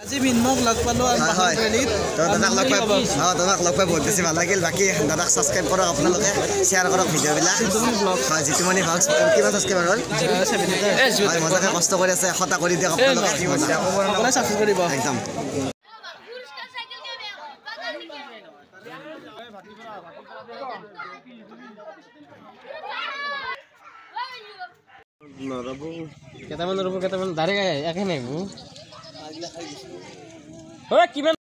আজি মিনমক লগ পালো আৰু বাহিৰত তোমাক লগ পাই বহুত বেছি ভাল লাগিল বাকী দাদাক সাবস্ক্ৰাইব কৰক আপোনালোকে শ্বেয়াৰ কৰক ভিডিঅ'বিলাক হয় জিতুমণি ভ্লগছ কিমান সাবস্ক্ৰাইবাৰ হ'ল হয় মজাকে কষ্ট কৰি আছে 100টা কৰি দিয়ক আপোনালোকে কি মজা সকলোৱে সাবস্ক্ৰাইব কৰিব একদম কেইটামান ডাইৰেক্ট একে নাই কিমান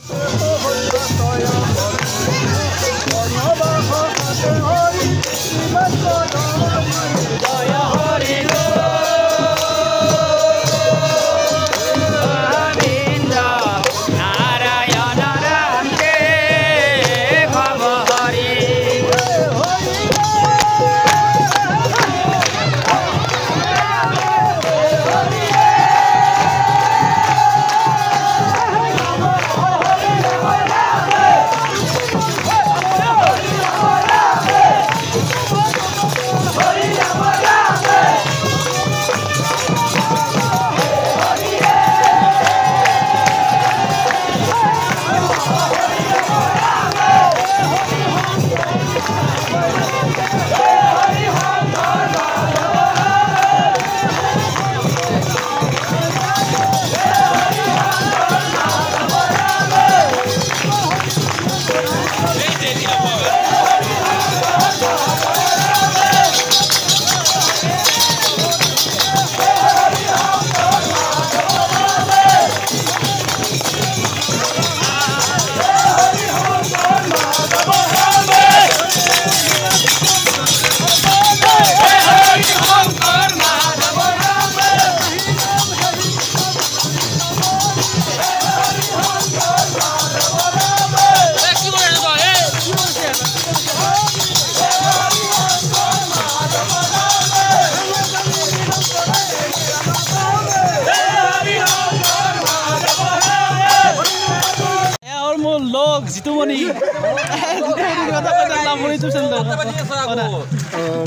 लोग जितुमणि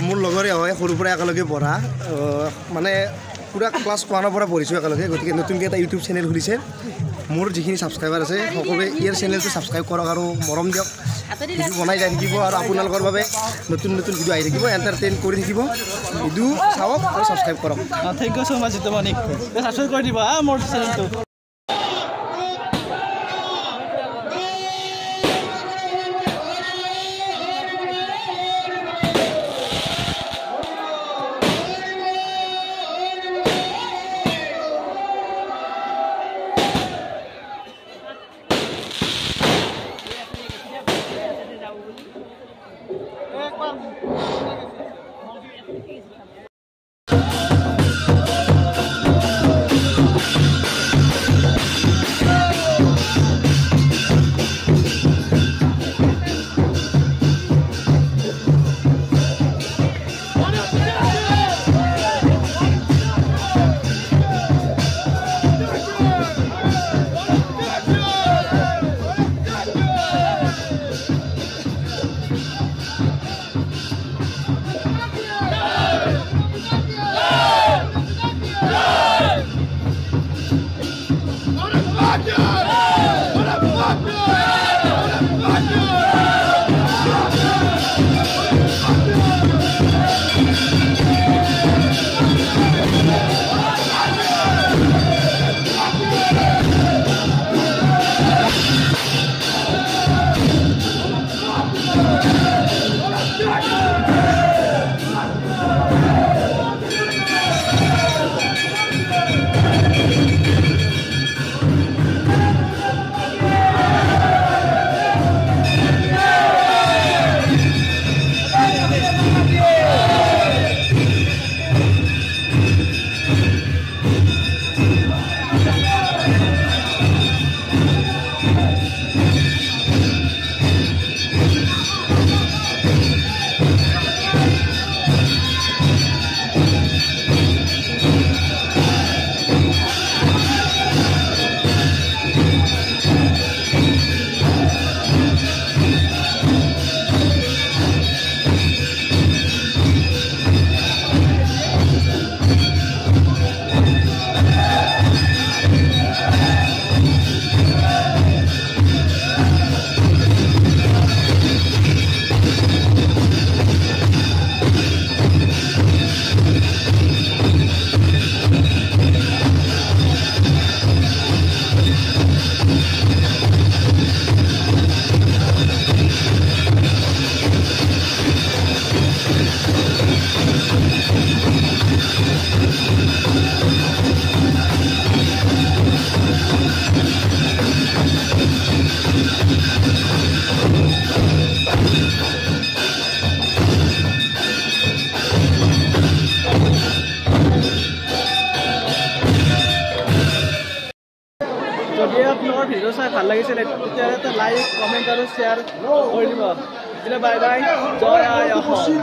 মোৰ লগৰে হয় সৰুৰ পৰা একেলগে পঢ়া মানে পুৰা ক্লাছ 1ৰ পৰা পঢ়িছোঁ একেলগে গতিকে নতুনকৈ এটা ইউটিউব চেনেল খুলিছে মোৰ যিখিনি ছাবস্ক্ৰাইবাৰ আছে সকলোৱে ইয়াৰ চেনেলটো ছাবস্ক্ৰাইব কৰক আৰু মৰম দিয়ক ভিডিঅ' বনাই যাই থাকিব আৰু আপোনালোকৰ বাবে নতুন নতুন ভিডিঅ' আহি থাকিব এণ্টাৰটেইন কৰি থাকিব ভিডিঅ' চাওক আৰু ছাবস্ক্ৰাইব কৰক thank you so' much Jitumoni subscribe কৰি দিব মোৰ চেনেলটো যদি আপোনালোকৰ ভিডিঅ' চাই ভাল লাগিছিলে তেতিয়াহ'লে এটা লাইক কমেণ্ট আৰু শ্বেয়াৰ কৰি দিব। বাই বাই, জয় আই অসম।